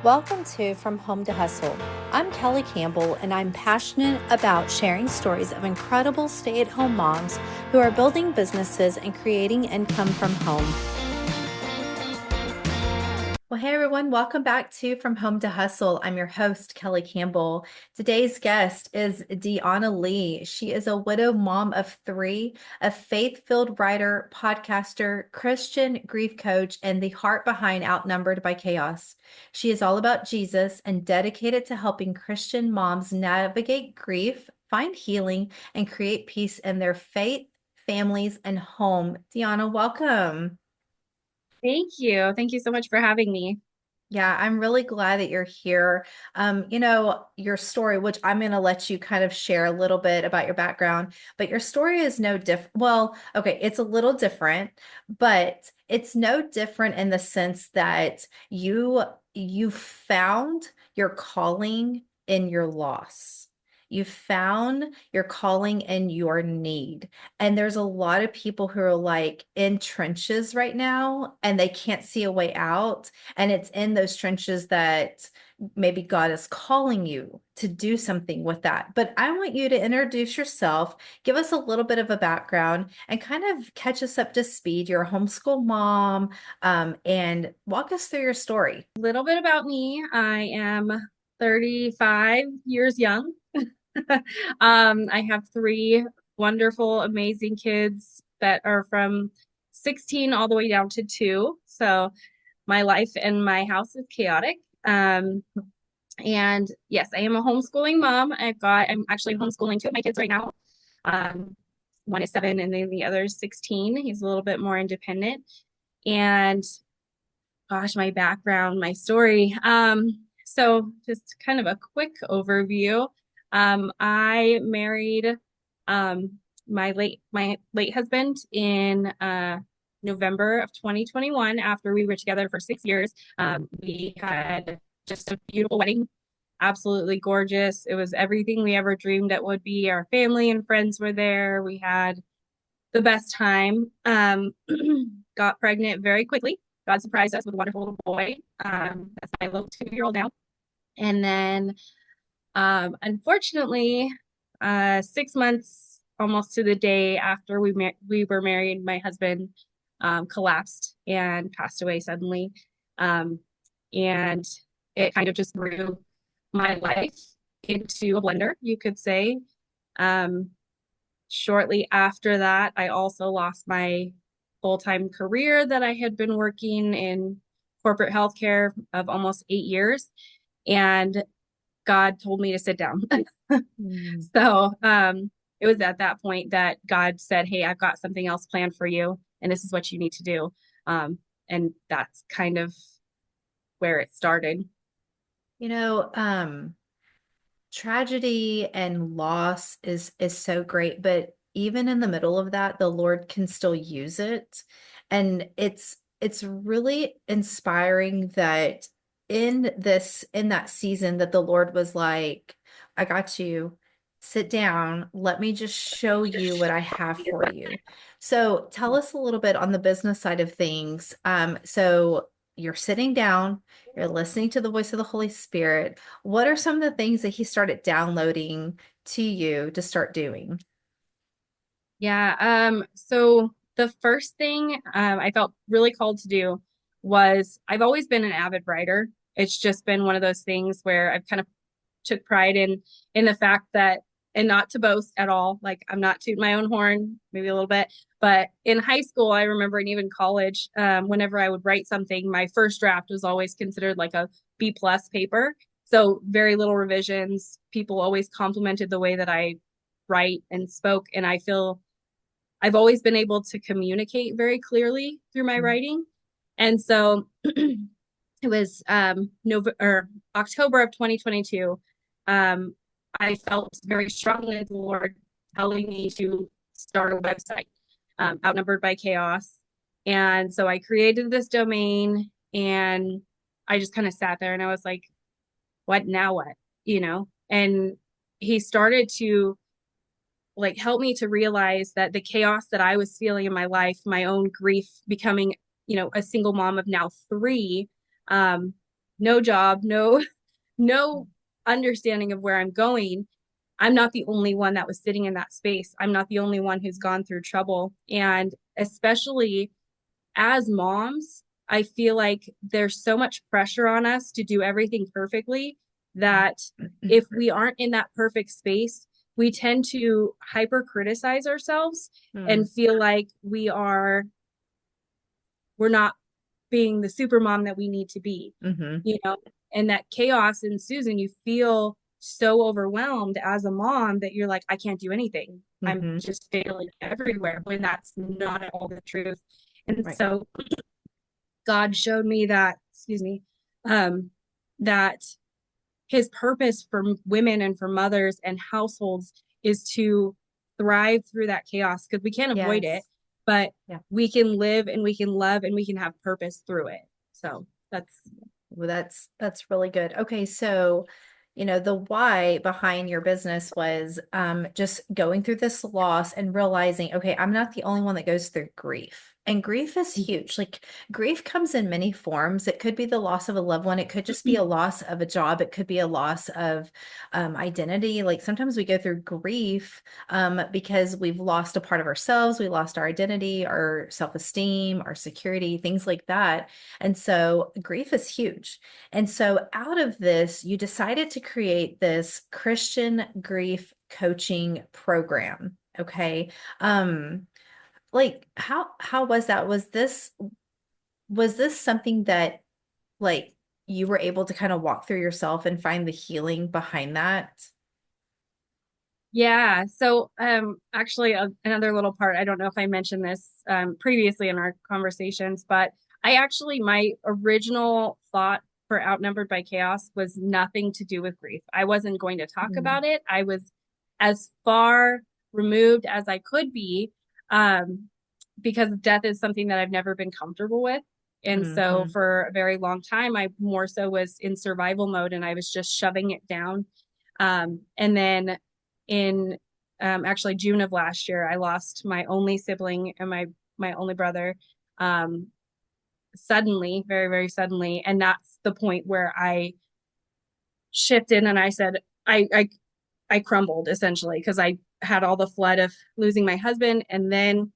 Welcome to From Home to Hustle. I'm Kelly Campbell, and I'm passionate about sharing stories of incredible stay-at-home moms who are building businesses and creating income from home. Well, hey everyone, welcome back to From Home to Hustle. I'm your host, Kelly Campbell. Today's guest is Dionna Lee. She is a widow mom of three, a faith-filled writer, podcaster, Christian grief coach, and the heart behind Outnumbered by Chaos. She is all about Jesus and dedicated to helping Christian moms navigate grief, find healing, and create peace in their faith, families, and home. Dionna, welcome. Thank you. Thank you so much for having me. Yeah, I'm really glad that you're here. Your story, which I'm going to let you kind of share a little bit about your background, but your story is no different. Well, okay, it's a little different, but it's no different in the sense that you found your calling in your loss. You found your calling in your need. And there's a lot of people who are like in trenches right now and they can't see a way out. And it's in those trenches that maybe God is calling you to do something with that. But I want you to introduce yourself, give us a little bit of a background, and kind of catch us up to speed. You're a homeschool mom, and walk us through your story. A little bit about me. I am 35 years young. I have three wonderful, amazing kids that are from 16 all the way down to two. So my life in my house is chaotic. And yes, I am a homeschooling mom. I'm actually homeschooling two of my kids right now. Um, One is 7 and then the other is 16. He's a little bit more independent. And gosh, my background, my story. So just kind of a quick overview. I married my late husband in November of 2021 after we were together for 6 years. We had just a beautiful wedding, absolutely gorgeous. It was everything we ever dreamed it would be. Our family and friends were there. We had the best time. Got pregnant very quickly. God surprised us with a wonderful little boy. That's my little 2-year-old now. And then, unfortunately, 6 months almost to the day after we were married, my husband collapsed and passed away suddenly. And it kind of just threw my life into a blender, you could say. Um, Shortly after that, I also lost my full-time career that I had been working in corporate healthcare of almost 8 years. And God told me to sit down. Mm. So it was at that point that God said, "Hey, I've got something else planned for you, and this is what you need to do." And that's kind of where it started. You know, tragedy and loss is so great, but even in the middle of that, the Lord can still use it. And it's really inspiring that in that season that the Lord was like, I got you. Sit down. Let me just show you what I have for you. So tell us a little bit on the business side of things. So you're sitting down, you're listening to the voice of the Holy Spirit. What are some of the things that he started downloading to you to start doing? Yeah. So the first thing I felt really called to do was I've always been an avid writer. It's just been one of those things where I've kind of took pride in the fact that, and not to boast at all, like I'm not tooting my own horn, maybe a little bit, but in high school, I remember, and even college, whenever I would write something, my first draft was always considered like a B+ paper. So very little revisions. People always complimented the way that I write and spoke, and I feel I've always been able to communicate very clearly through my writing. And so it was November or October of 2022. Um, I felt very strongly the Lord telling me to start a website, Outnumbered by Chaos. And so I created this domain and I just kind of sat there and I was like, what now? What? And he started to like help me to realize that the chaos that I was feeling in my life, my own grief, becoming, a single mom of now three, um, no job, no understanding of where I'm going. I'm not the only one that was sitting in that space. I'm not the only one who's gone through trouble. And especially as moms, I feel like there's so much pressure on us to do everything perfectly that if we aren't in that perfect space, we tend to hyper criticize ourselves Mm, and feel like we're not being the super mom that we need to be, mm-hmm. you know, and that chaos ensues and you feel so overwhelmed as a mom that you're like, I can't do anything. I'm Mm-hmm. just failing everywhere when that's not at all the truth. And Right. so God showed me that, excuse me, that his purpose for women and for mothers and households is to thrive through that chaos because we can't avoid it, Yes. but Yeah. we can live and we can love and we can have purpose through it. So that's, Well, that's really good. Okay, so the why behind your business was just going through this loss and realizing, okay, I'm not the only one that goes through grief. And grief is huge. Like grief comes in many forms. It could be the loss of a loved one. It could just be a loss of a job. It could be a loss of identity. Like sometimes we go through grief because we've lost a part of ourselves. We lost our identity, our self-esteem, our security, things like that. And so grief is huge. And so out of this, you decided to create this Christian grief coaching program. Okay. Like how was that? Was this something that like you were able to kind of walk through yourself and find the healing behind that? yeah. So, actually, another little part, I don't know if I mentioned this previously in our conversations, but my original thought for Outnumbered by Chaos was nothing to do with grief. I wasn't going to talk Mm, about it. I was as far removed as I could be, um, because death is something that I've never been comfortable with. And so mhm, for a very long time, I more so was in survival mode and I was just shoving it down. And then in actually June of last year, I lost my only sibling and my only brother um, suddenly, very, very suddenly. And that's the point where I shifted and I said, I crumbled essentially because I had all the flood of losing my husband and then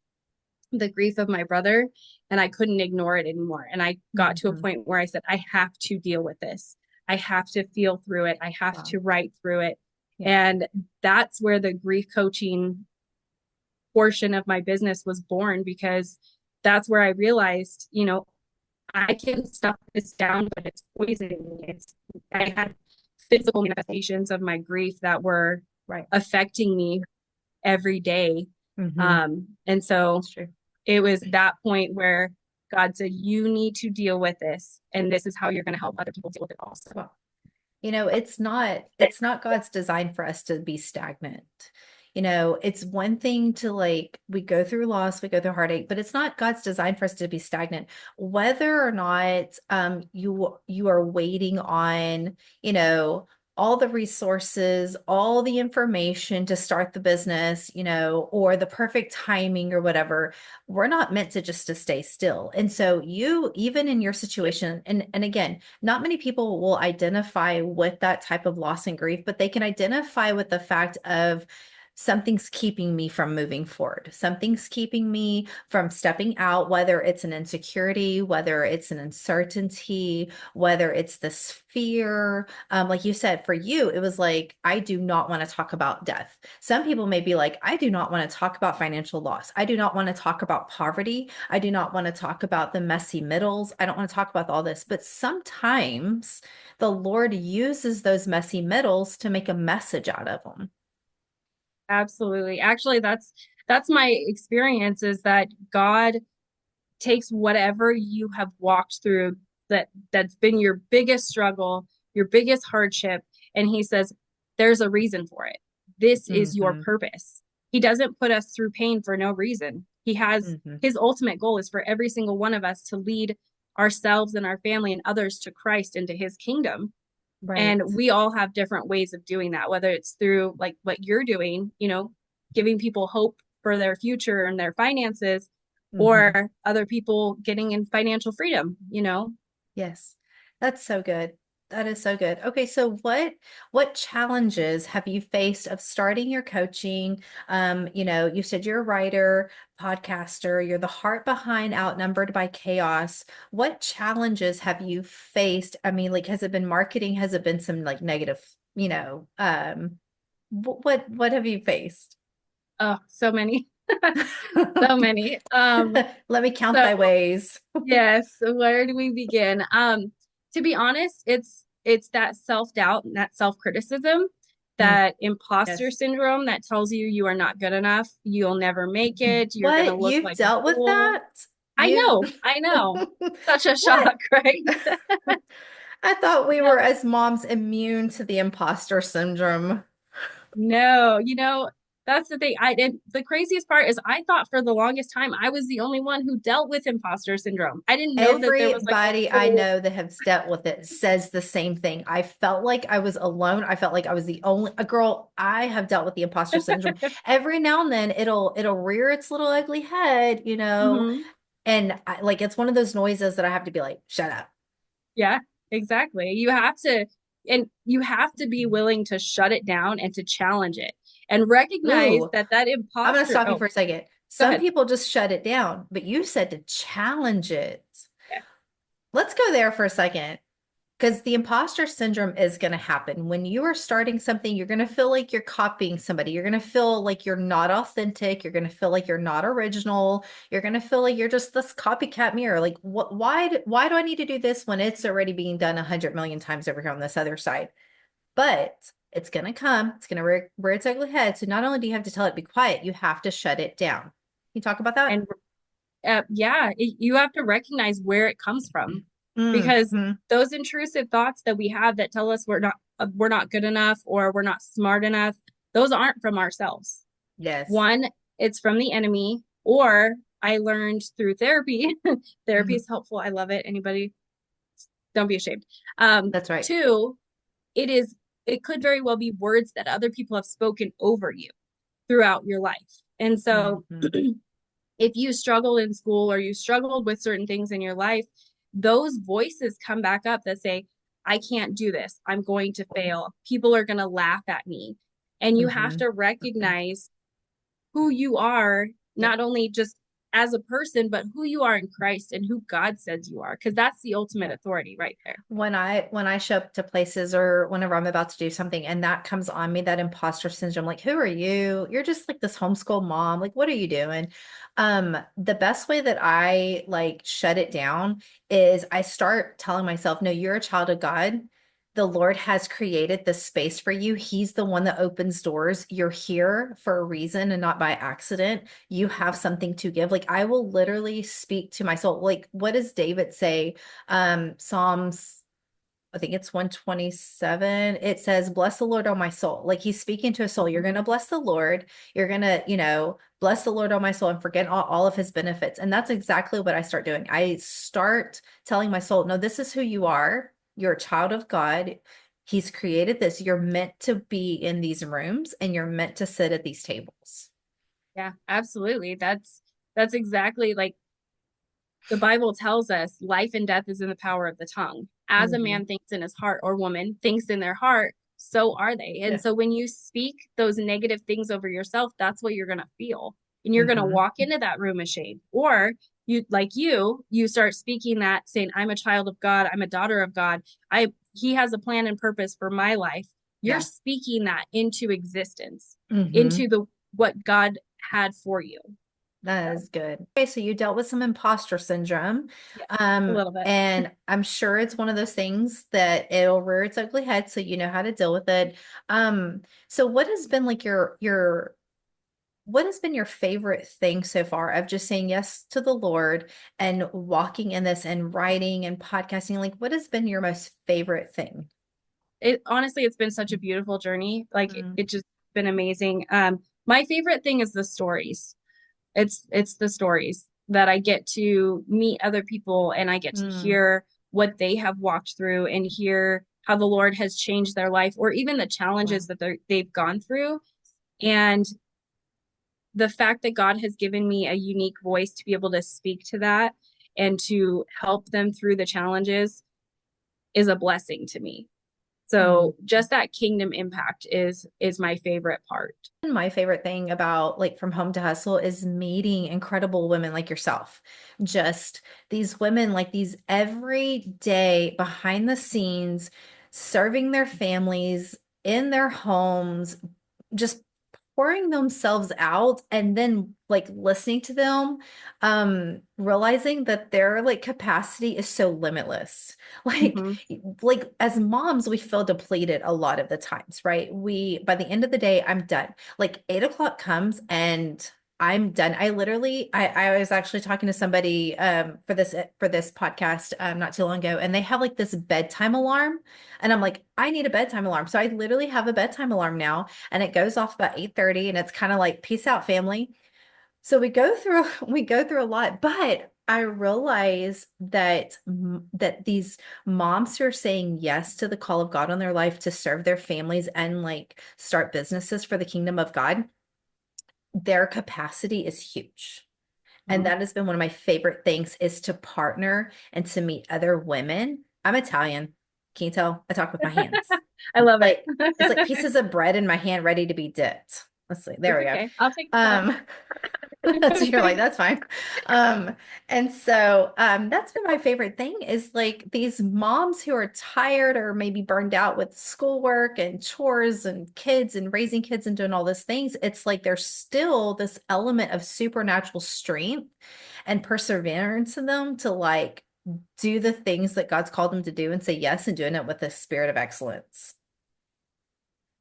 the grief of my brother and I couldn't ignore it anymore. And I got to a mhm. point where I said, I have to deal with this. I have to feel through it. I have Wow. to write through it. Yeah. And that's where the grief coaching portion of my business was born because that's where I realized, I can stuff this down, but it's poisoning me. I had physical manifestations of my grief that were Right. affecting me every day. Hmm. And so That's true. it was that point where God said, you need to deal with this. And this is how you're going to help other people deal with it also. Wow. It's not God's design for us to be stagnant. It's one thing to like we go through loss, we go through heartache, but it's not God's design for us to be stagnant. Whether or not you are waiting on, you know, all the resources, all the information to start the business, or the perfect timing or whatever, we're not meant to stay still. And so you, even in your situation, and again, not many people will identify with that type of loss and grief, but they can identify with the fact of something's keeping me from moving forward. Something's keeping me from stepping out, whether it's an insecurity, whether it's an uncertainty, whether it's this fear. Like you said, for you, it was like, I do not want to talk about death. Some people may be like, I do not want to talk about financial loss. I do not want to talk about poverty. I do not want to talk about the messy middles. I don't want to talk about all this. But sometimes the Lord uses those messy middles to make a message out of them. Absolutely. Actually, that's my experience is that God takes whatever you have walked through that's been your biggest struggle, your biggest hardship, and he says, there's a reason for it. This is your Hmm. purpose. He doesn't put us through pain for no reason. He has Hmm. his ultimate goal is for every single one of us to lead ourselves and our family and others to Christ and to his kingdom. Right. And we all have different ways of doing that, whether it's through like what you're doing, giving people hope for their future and their finances, Hmm. or other people getting in financial freedom. Yes. That's so good. That is so good. Okay, so what challenges have you faced of starting your coaching? You said you're a writer, podcaster, you're the heart behind Outnumbered by Chaos. What challenges have you faced? I mean, like, has it been marketing? Has it been some like negative, what have you faced? Oh, so many, so many. Let me count So thy ways. yes, where do we begin? To be honest, it's that self-doubt and that self-criticism, Mm, that imposter yes. syndrome that tells you you are not good enough, you'll never make it, you're gonna What? look You've like a dealt with fool. that? You I know. Such a what? shock, right? I thought we were No, as moms immune to the imposter syndrome. no, that's the thing. And the craziest part is I thought for the longest time I was the only one who dealt with imposter syndrome. I didn't know that there was like a Everybody I whole know that has dealt with it says the same thing. I felt like I was alone. I felt like I was the only a girl. I have dealt with the imposter syndrome. Every now and then it'll rear its little ugly head, Mhm. and like it's one of those noises that I have to be like, shut up. Yeah, exactly. You have to be willing to shut it down and to challenge it and recognize Ooh, that I'm going to imposter. stop you Oh, for a second. go Some ahead. people just shut it down, but you said to challenge it. Yeah. Let's go there for a second. Because the imposter syndrome is going to happen. When you are starting something, you're going to feel like you're copying somebody. You're going to feel like you're not authentic. You're going to feel like you're not original. You're going to feel like you're just this copycat mirror. Like, why do I need to do this when it's already being done 100 million times over here on this other side? But it's going to come. It's going to rear its ugly head. So not only do you have to tell it, be quiet, you have to shut it down. Can you talk about that? And yeah, you have to recognize where it comes from because Mm-hmm. those intrusive thoughts that we have that tell us we're not good enough or we're not smart enough, those aren't from ourselves. Yes. One, it's from the enemy, or I learned through therapy. Therapy Mhm. is helpful. I love it. Anybody, don't be ashamed. That's right. Two, it is it could very well be words that other people have spoken over you throughout your life. And so Hmm. if you struggle in school or you struggled with certain things in your life, those voices come back up that say, I can't do this. I'm going to fail. People are going to laugh at me. And you have Hmm. to recognize who you are, Yep. not only just as a person, but who you are in Christ and who God says you are, because that's the ultimate authority right there. When I show up to places or whenever I'm about to do something and that comes on me, that imposter syndrome, like, who are you? You're just like this homeschool mom. Like, what are you doing? The best way that I like shut it down is I start telling myself, no, you're a child of God. The Lord has created this space for you. He's the one that opens doors. You're here for a reason and not by accident. You have something to give. Like, I will literally speak to my soul. Like, what does David say? Psalms, I think it's 127. It says, bless the Lord, oh my soul. Like he's speaking to a soul. You're going Mhm. to bless the Lord. You're going to, bless the Lord, oh my soul, and forget all of his benefits. And that's exactly what I start doing. I start telling my soul, no, this is who you are. You're a child of God. He's created this. You're meant to be in these rooms and you're meant to sit at these tables. Yeah, absolutely. That's exactly like the Bible tells us life and death is in the power of the tongue. As a Hmm. man thinks in his heart or woman thinks in their heart, so are they. And Yeah. so when you speak those negative things over yourself, that's what you're going to feel. And you're going to Hmm. walk into that room ashamed. Or you start speaking that saying, I'm a child of God, I'm a daughter of God. He has a plan and purpose for my life. You're Yeah. speaking that into existence, Hmm. into the what God had for you. That So is good. Okay, so you dealt with some imposter syndrome. yes, a little bit. And I'm sure it's one of those things that it'll rear its ugly head, so you know how to deal with it. So what has been like your what has been your favorite thing so far of just saying yes to the Lord and walking in this and writing and podcasting? Like, what has been your most favorite thing? It honestly, it's been such a beautiful journey. Like Mm, it just been amazing. My favorite thing is the stories. It's the stories that I get to meet other people and I get to mm, hear what they have walked through and hear how the Lord has changed their life or even the wow. challenges that they've gone through. And the fact that God has given me a unique voice to be able to speak to that and to help them through the challenges, is a blessing to me. So just that kingdom impact is my favorite part. My favorite thing about like From Home to Hustle is meeting incredible women like yourself. Just these women, like these every day behind the scenes, serving their families in their homes, just pouring themselves out and then like listening to them, realizing that their like capacity is so limitless. Like Mm-hmm. like as moms, we feel depleted a lot of the times, right? We by the end of the day, I'm done. Like 8 o'clock comes and I'm done. I was actually talking to somebody for this podcast not too long ago, and they have like this bedtime alarm. And I'm like, I need a bedtime alarm. So I literally have a bedtime alarm now, and it goes off about 8:30, and it's kind of like peace out family. So we go through a lot, but I realize that these moms who are saying yes to the call of God on their life to serve their families and like start businesses for the kingdom of God, their capacity is huge. And Mm-hmm. that has been one of my favorite things is to partner and to meet other women. I'm Italian. Can you tell? I talk with my hands. I love it. Like it's like pieces of bread in my hand ready to be dipped. Let's see. There It's we go. okay. I'll take that. Um, that's you're like, that's fine. Um, and so that's been my favorite thing is like these moms who are tired or maybe burned out with schoolwork and chores and kids and raising kids and doing all these things. It's like there's still this element of supernatural strength and perseverance in them to like do the things that God's called them to do and say yes and doing it with a spirit of excellence.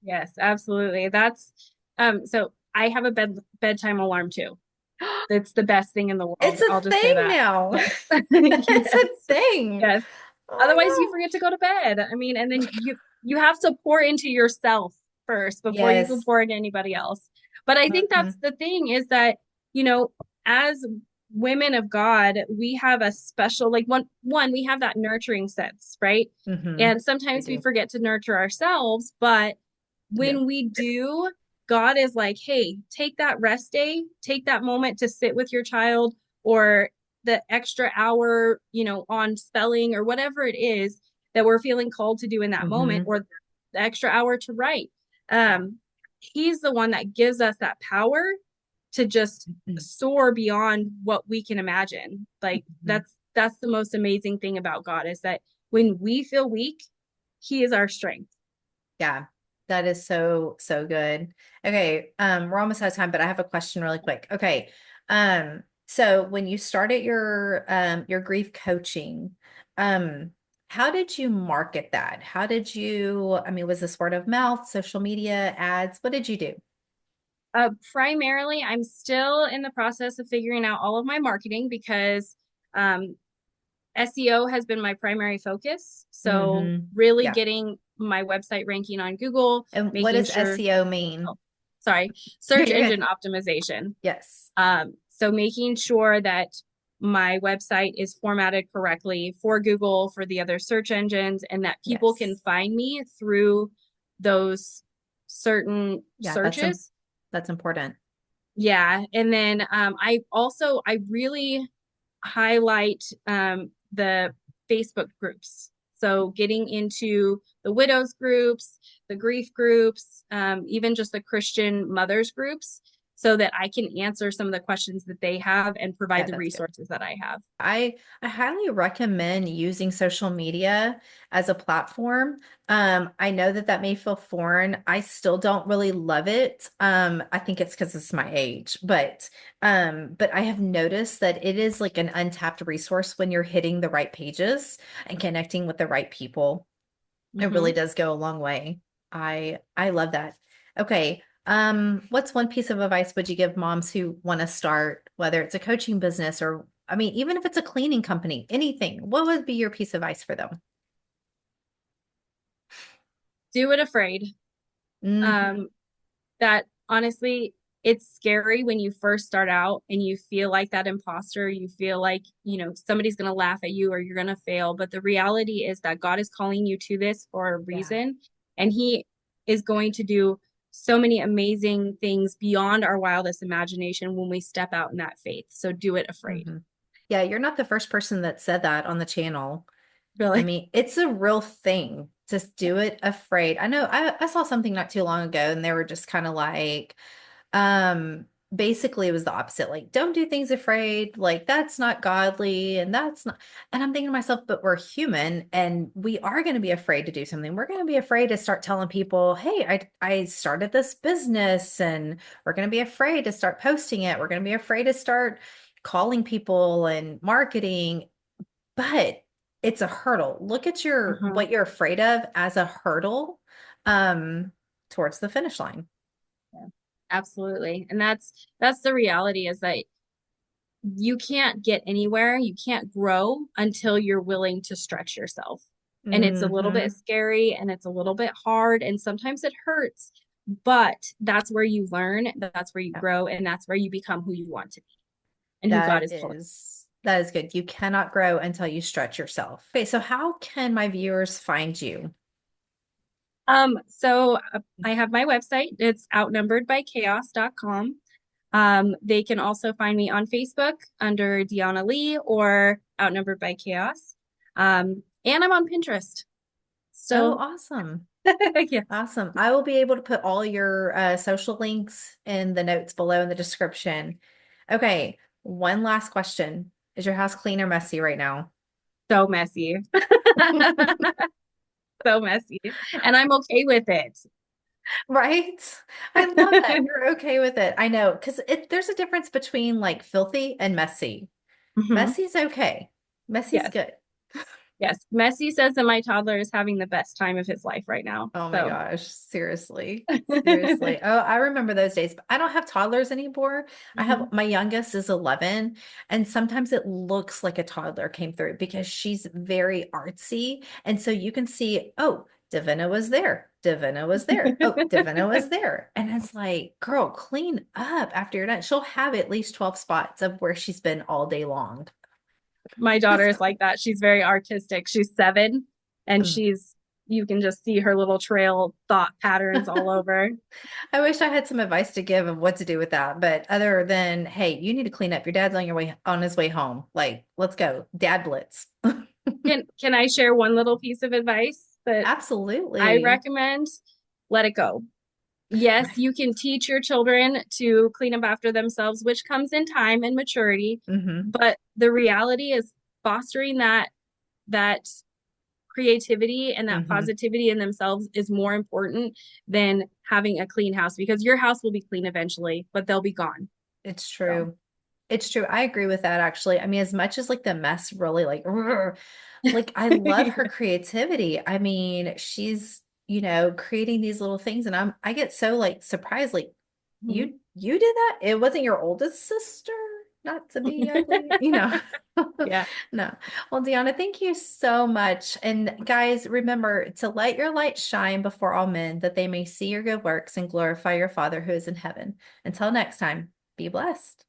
Yes, absolutely. That's so I have a bedtime alarm too. It's the best thing in the It's world. a I'll just say thing that. now. Yes. It's Yes. a thing. Yes. Oh Otherwise you my forget to go to bed. I mean, and then you have to pour into yourself first gosh. before you can Yes. pour into anybody else. But I think that's Mhm. the thing is that, you know, as women of God, we have a special like one we have that nurturing sense, right? Hmm. And We sometimes we do. forget to nurture ourselves, but Yeah. when we do, God is like, hey, take that rest day, take that moment to sit with your child or the extra hour, on spelling or whatever it is that we're feeling called to do in that moment, Hmm. or the extra hour to write. He's the one that gives us that power to just soar beyond what we can imagine. Like Hmm. that's the most amazing thing about God is that when we feel weak, he is our strength. Yeah. That is so, so good. Okay. We're almost out of time, but I have a question really quick. Okay. So when you started your grief coaching, um, how did you market that? How did you, I mean, was this word of mouth, social media, ads? What did you do? Primarily, I'm still in the process of figuring out all of my marketing because um, SEO has been my primary focus. So, Hmm. really Yeah. getting my website ranking on Google, And what making does sure, SEO mean? oh, sorry, No, search you're engine good. optimization. Yes. So, making sure that my website is formatted correctly for Google, for the other search engines, and that people can Yes. find me through those certain Yeah, searches. that's important. Yeah. And then I really highlight the Facebook groups. So getting into the widows groups, the grief groups, even just the Christian mothers groups, so that I can answer some of the questions that they have and provide Yeah, the that's good. resources that I have. I highly recommend using social media as a platform. I know that that may feel foreign. I still don't really love it. I think it's because it's my age, but I have noticed that it is like an untapped resource when you're hitting the right pages and connecting with the right people. It really Mm-hmm. does go a long way. I love that. Okay. What's one piece of advice would you give moms who want to start, whether it's a coaching business or I mean, even if it's a cleaning company, anything, what would be your piece of advice for them? Do it afraid. Hmm. Um, that honestly, it's scary when you first start out and you feel like that imposter. You feel like, somebody's going to laugh at you or you're going to fail. But the reality is that God is calling you to this for a Yeah. reason. And He is going to do so many amazing things beyond our wildest imagination when we step out in that faith. So do it afraid. Hmm. Yeah, you're not the first person that said that on the channel. I Really. mean, it's a real thing to do it afraid. I know I saw something not too long ago and they were just kind of like, basically it was the opposite. Like, don't do things afraid. Like, that's not godly and that's not. And I'm thinking to myself, but we're human and we are going to be afraid to do something. We're going to be afraid to start telling people, hey, I started this business, and we're going to be afraid to start posting it. We're going to be afraid to start calling people and marketing, but it's a hurdle. Look at your Uh-huh. what you're afraid of as a hurdle um towards the finish line. Yeah, absolutely. And that's the reality is that you can't get anywhere, you can't grow until you're willing to stretch yourself. And it's a little bit Hmm. scary and it's a little bit hard and sometimes it hurts, but that's where you learn, that's where you Yeah, grow, and that's where you become who you want to be and who God that is calling. is good. You cannot grow until you stretch yourself. Okay, so how can my viewers find you? I have my website. It's outnumberedbychaos.com. They can also find me on Facebook under Dionna Lee or Outnumbered by Chaos. And I'm on Pinterest. Oh, So awesome. yeah, Awesome. I will be able to put all your social links in the notes below in the description. Okay, one last question. Is your house clean or messy right now? so messy. So messy. And I'm okay with it. Right? I love that. You're okay with it. I know, because there's a difference between like filthy and messy. Mhm. Messy's okay. Messy's Yes. good. Yes. Messy says that my toddler is having the best time of his life right now. Oh my So gosh, seriously. Seriously. Oh, I remember those days. But I don't have toddlers anymore. I have Mhm. my youngest is 11, and sometimes it looks like a toddler came through because she's very artsy. And so you can see, oh, Davina was there. Davina was there. Oh, Davina was there. And it's like, girl, clean up after you're done. She'll have at least 12 spots of where she's been all day long. My daughter is like that. She's very artistic. She's 7 and you can just see her little trail thought patterns all over. I wish I had some advice to give of what to do with that, but other than, hey, you need to clean up. Your dad's on your way on his way home. Like, let's go. Dad blitz. Can I share one little piece of advice that I Absolutely. recommend? Let it go. Yes, Right. you can teach your children to clean up after themselves, which comes in time and maturity, Hmm. but the reality is fostering that creativity and that Hmm. positivity in themselves is more important than having a clean house because your house will be clean eventually, but they'll be gone. It's So, true. It's true. I agree with that actually. I mean, as much as like the mess really like I love her yeah. creativity. I mean, she's, creating these little things and I get so like surprised like Mhm. you did that? It wasn't your oldest sister? Not to be ugly. Yeah. No. Well, Deanna, thank you so much. And guys, remember to let your light shine before all men that they may see your good works and glorify your Father who is in heaven. Until next time, be blessed.